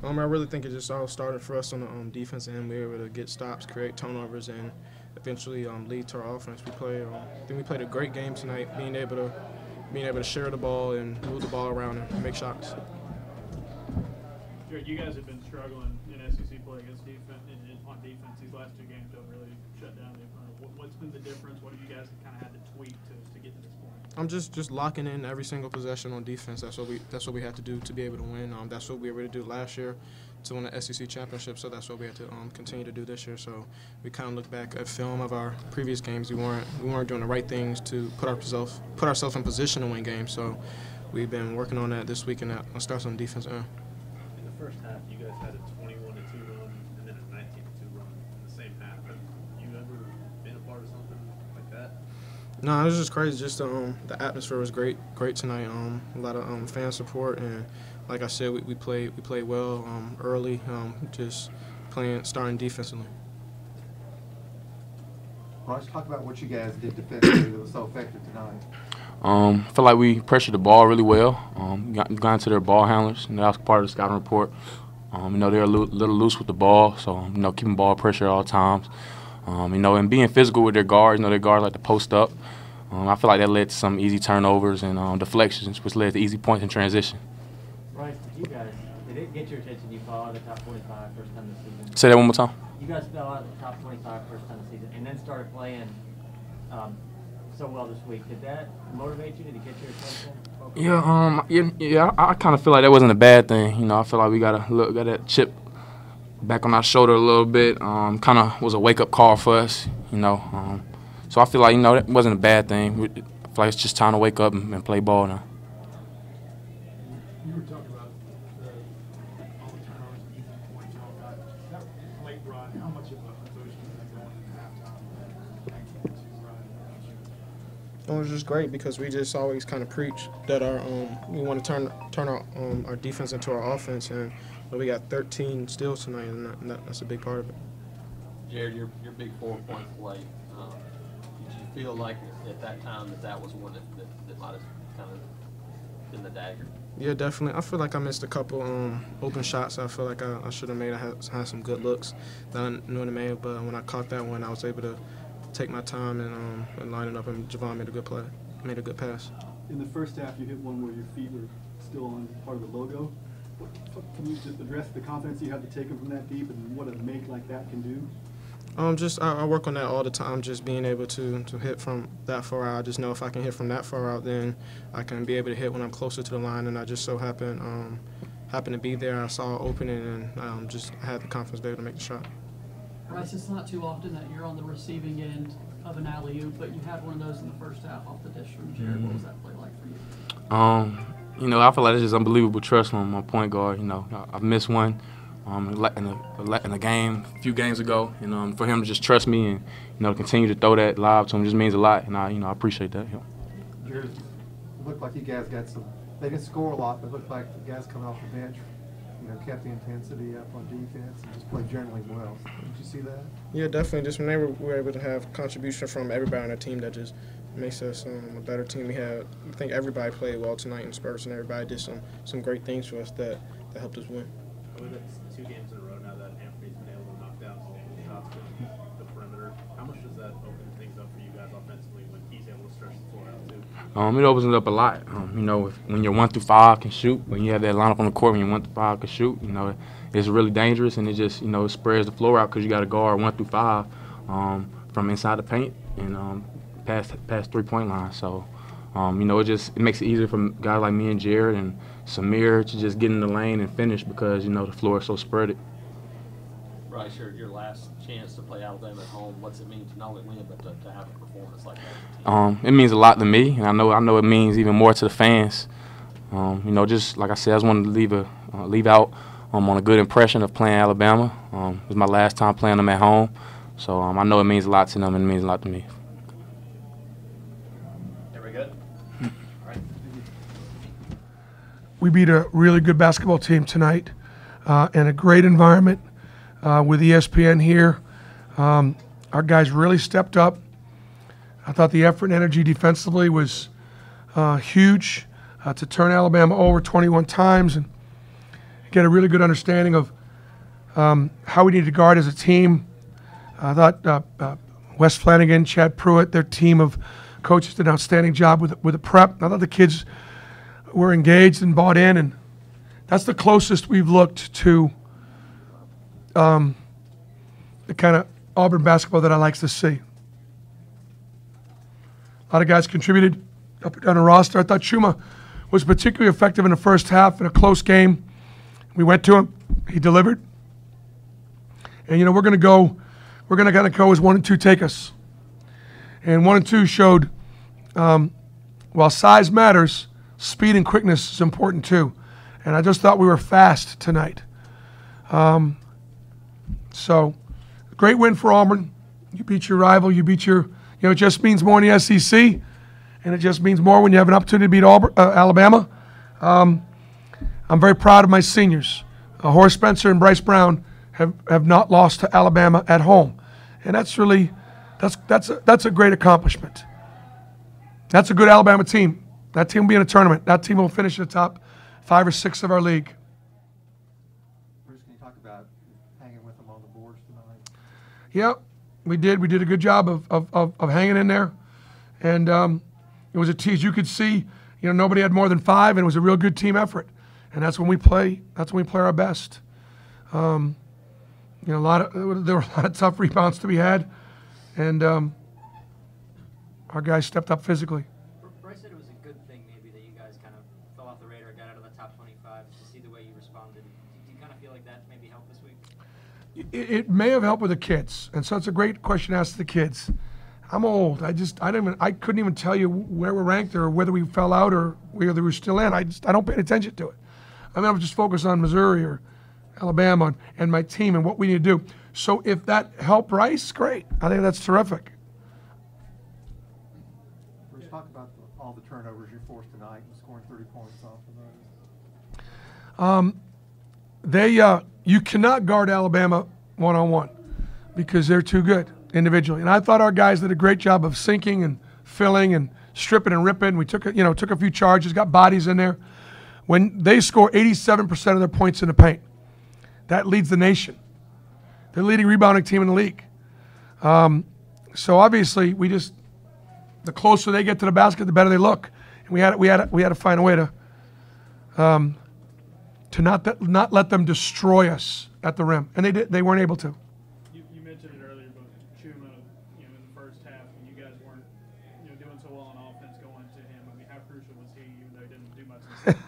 I really think it just all started for us on the defense end. We were able to get stops, create turnovers, and eventually lead to our offense. I think we played a great game tonight, being able to share the ball and move the ball around and make shots. Jared, you guys have been struggling in SEC play against defense on defense. These last 2 games don't really shut down the opponent. What's been the difference? What have you guys kind of had to tweak to get to this point? I'm just locking in every single possession on defense. That's what we have to do to be able to win. That's what we were able to do last year to win the SEC championship. So that's what we have to continue to do this year. So we kind of look back at film of our previous games. We weren't doing the right things to put ourselves in position to win games. So we've been working on that this week, and that starts on the defense end. In the first half, you guys had a 21-2 run and then a 19-2 run in the same half. Have you ever been a part of something like that? No, it was just crazy. Just the atmosphere was great tonight. A lot of fan support, and like I said, we played well early. Just starting defensively. Bryce, talk about what you guys did defensively that was so effective tonight. I feel like we pressured the ball really well. Got into their ball handlers, and that was part of the scouting report. They're a little loose with the ball, so keeping ball pressure at all times. And being physical with their guards. Their guards like to post up. I feel like that led to some easy turnovers and deflections, which led to easy points in transition. Bryce, did it get your attention? You fell out of the top 25 first time this season. Say that one more time. You guys fell out of the top 25 first time this season, and then started playing so well this week. Did that motivate you? Did it get your attention? Yeah. I kind of feel like that wasn't a bad thing. I feel like we got that chip back on our shoulder a little bit. Kind of was a wake-up call for us. So I feel like that wasn't a bad thing. I feel like it's just time to wake up and play ball now. You were talking about all the turnovers and easy points and all that. That late run, how much of a boost do you think going into halftime? 19-2 run. It was just great because we just always kind of preach that we want to turn our defense into our offense, and we got 13 steals tonight, and that's a big part of it. Jared, your big 4-point play. Did you feel like at that time that was one that might have kind of been the dagger? Yeah, definitely. I feel like I missed a couple open shots. I feel like I should have made. I had some good looks that I knew to make, but when I caught that one, I was able to take my time and line it up, and Javon made a good play, made a good pass. In the first half, you hit one where your feet were still on part of the logo. Can you just address the confidence you have to take them from that deep and what a make like that can do? I work on that all the time, just being able to hit from that far out. I just know if I can hit from that far out, then I can be able to hit when I'm closer to the line, and I just so happened to be there. I saw an opening, and just had the confidence to be able to make the shot. Bryce, it's not too often that you're on the receiving end of an alley-oop, but you had one of those in the first half off the dish from Jared. What was that play like for you? I feel like it's just unbelievable trust from my point guard. I've missed one in the game a few games ago, and for him to just trust me and continue to throw that lob to him just means a lot, and I appreciate that. Jared, it looked like you guys got some. They didn't score a lot, but it looked like the guys coming off the bench, kept the intensity up on defense and just played generally well. Did you see that? Yeah, definitely. Just when we were able to have contribution from everybody on the team, that just makes us a better team. I think everybody played well tonight in spurts, and everybody did some great things for us that helped us win. I believe that's 2 games in a row now that Anthony's been able to knock down standing shots from the perimeter. How much does that open things up for you guys offensively when he's able to stretch the floor out too? It opens it up a lot. When you're 1 through 5 can shoot, when you have that lineup on the court, when you're 1 through 5 can shoot, it's really dangerous, and it just it spreads the floor out because you got to guard 1 through 5 from inside the paint and past 3-point line. So it makes it easier for guys like me and Jared and Samir to just get in the lane and finish because the floor is so spreaded. Bryce, your last chance to play Alabama at home. What's it mean to not only win but to have a performance like that? It means a lot to me, and I know it means even more to the fans. Just like I said, I just wanted to leave out on a good impression of playing Alabama. It was my last time playing them at home, so I know it means a lot to them and it means a lot to me. Very good. All right. We beat a really good basketball team tonight in a great environment with ESPN here. Our guys really stepped up. I thought the effort and energy defensively was huge to turn Alabama over 21 times get a really good understanding of how we need to guard as a team. I thought Wes Flanagan, Chad Pruitt, their team of coaches did an outstanding job with the prep. I thought the kids were engaged and bought in, and that's the closest we've looked to the kind of Auburn basketball that I like to see. A lot of guys contributed up and down the roster. I thought Chuma was particularly effective in the first half in a close game. We went to him. He delivered. And, we're going to kind of go as 1 and 2 take us. And 1 and 2 showed, while size matters, speed and quickness is important too. And I just thought we were fast tonight. So, great win for Auburn. You beat your rival. You beat your, it just means more in the SEC. And it just means more when you have an opportunity to beat Alabama. I'm very proud of my seniors. Horace Spencer and Bryce Brown have not lost to Alabama at home. And that's really, that's a great accomplishment. That's a good Alabama team. That team will be in a tournament. That team will finish in the top 5 or 6 of our league. Bruce, can you talk about hanging with them on the boards tonight? Yeah, we did. We did a good job of hanging in there. And it was a tease. You could see, nobody had more than 5, and it was a real good team effort. And that's when we play. That's when we play our best. There were a lot of tough rebounds to be had, and our guys stepped up physically. Bryce said it was a good thing maybe that you guys kind of fell off the radar, got out of the top 25, to see the way you responded. Do you kind of feel like that maybe helped this week? It may have helped with the kids, and so it's a great question to ask the kids. I'm old. I couldn't even tell you where we're ranked or whether we fell out or whether we're still in. I don't pay attention to it. I'm just focused on Missouri or Alabama and my team and what we need to do. So if that helped Bryce, great. I think that's terrific. Bruce, talk about all the turnovers you forced tonight and scoring 30 points off of those. You cannot guard Alabama one-on-one because they're too good individually. And I thought our guys did a great job of sinking and filling and stripping and ripping. We took a few charges, got bodies in there. When they score 87% of their points in the paint, that leads the nation. They're the leading rebounding team in the league. So obviously, the closer they get to the basket, the better they look. And we had to find a way to not let them destroy us at the rim, and they weren't able to. You mentioned it earlier, but Chuma, in the first half, when you guys weren't, doing so well on offense going to him. I mean, how crucial was he, even though he didn't do much in the second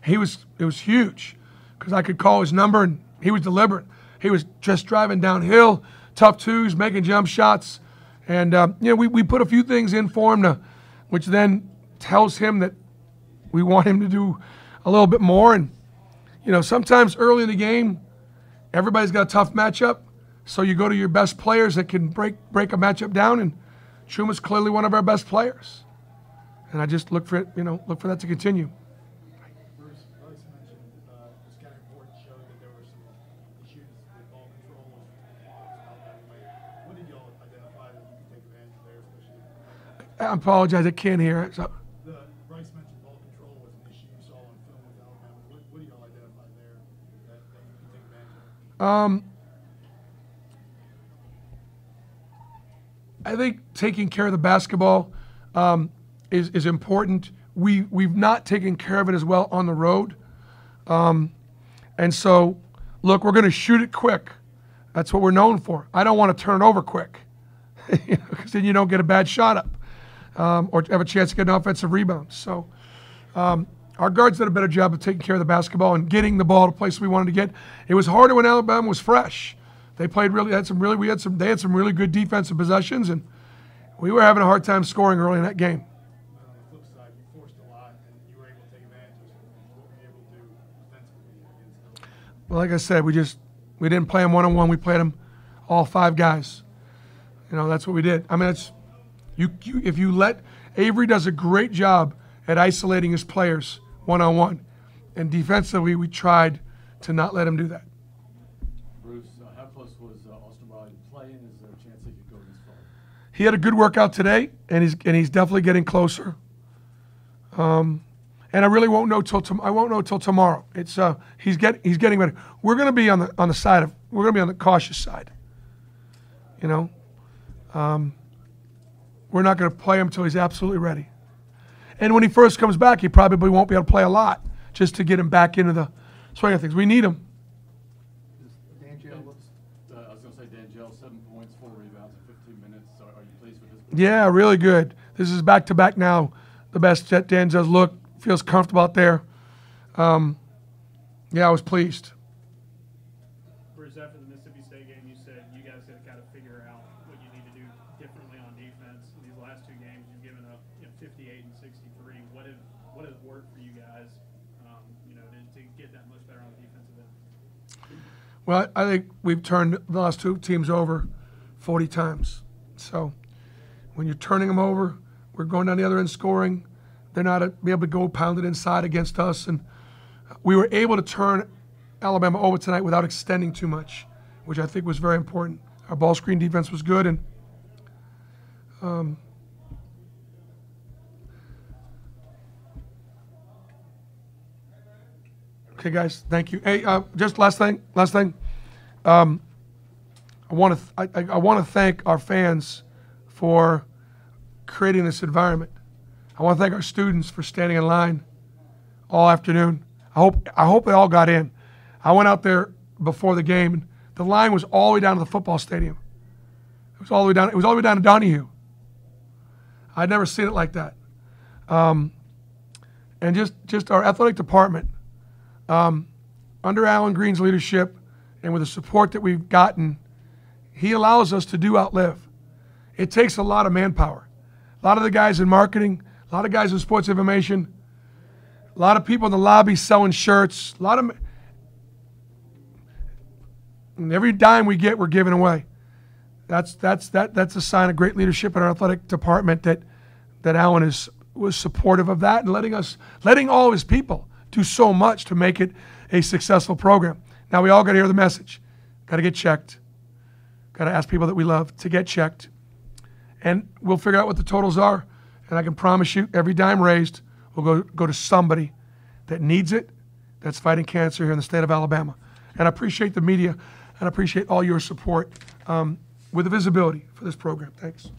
half? It was huge because I could call his number, and he was deliberate. He was just driving downhill, tough twos, making jump shots. And, we put a few things in for him, which then tells him that we want him to do a little bit more. And, sometimes early in the game, everybody's got a tough matchup. So you go to your best players that can break a matchup down. And Chuma's clearly one of our best players. And I just look for it, look for that to continue. Bryce mentioned the scouting report showed that there were some issues with ball control. What did y'all identify that you could take advantage of there, especially? I apologize, I can't hear it. So, Bryce mentioned ball control was an issue you saw on film with Alabama. What do y'all identify there that you can take advantage of? I think taking care of the basketball is important. We've not taken care of it as well on the road. And so, look, we're going to shoot it quick. That's what we're known for. I don't want to turn it over quick because then you don't get a bad shot up or have a chance to get an offensive rebound. So our guards did a better job of taking care of the basketball and getting the ball to places we wanted to get. It was harder when Alabama was fresh. They played they had some really good defensive possessions, and we were having a hard time scoring early in that game. But on the flip side, you forced a lot, and you were able to take advantage of what were you able to do defensively against them? Well, like I said, we didn't play them one-on-one. We played them all 5 guys. That's what we did. I mean, if you let Avery does a great job at isolating his players one-on-one, and defensively we tried to not let him do that. Bruce, how close was Austin Riley playing? Is there a chance he could go this far? He had a good workout today, and he's definitely getting closer. And and I really won't know till tomorrow. It's he's getting better. We're going to be on the side of we're going to be on the cautious side. You know, we're not going to play him until he's absolutely ready. And when he first comes back, he probably won't be able to play a lot just to get him back into the swing of things. We need him. I was going to say Dangel, 7 points, 4 rebounds in 15 minutes. Are you pleased with this? Yeah, really good. This is back-to-back now. The best that Danzel's look. Feels comfortable out there. Yeah, I was pleased. Bruce, after the Mississippi State game, you said you guys got to kind of figure out what you need to do differently on defense. These last 2 games, you've given up 58 and 63. What has worked for you guys, to get that much better on the defensive end? Well, I think we've turned the last 2 teams over 40 times. So when you're turning them over, we're going down the other end scoring. They're not be able to go pound it inside against us. And we were able to turn Alabama over tonight without extending too much, which I think was very important. Our ball screen defense was good. And okay, guys, thank you. Hey, just last thing. I want to thank our fans for creating this environment. I want to thank our students for standing in line all afternoon. I hope they all got in. I went out there before the game, and the line was all the way down to the football stadium. It was all the way down. It was all the way down to Donahue. I'd never seen it like that. And just our athletic department, under Alan Green's leadership and with the support that we've gotten, he allows us to do outlive. It takes a lot of manpower. A lot of the guys in marketing, a lot of guys in sports information, a lot of people in the lobby selling shirts, and every dime we get, we're giving away. That's a sign of great leadership in our athletic department that Alan was supportive of that and letting all of his people do so much to make it a successful program. Now we all got to hear the message. Got to get checked. Got to ask people that we love to get checked. And we'll figure out what the totals are. And I can promise you, every dime raised will go to somebody that needs it, that's fighting cancer here in the state of Alabama. And I appreciate the media, and I appreciate all your support with the visibility for this program. Thanks.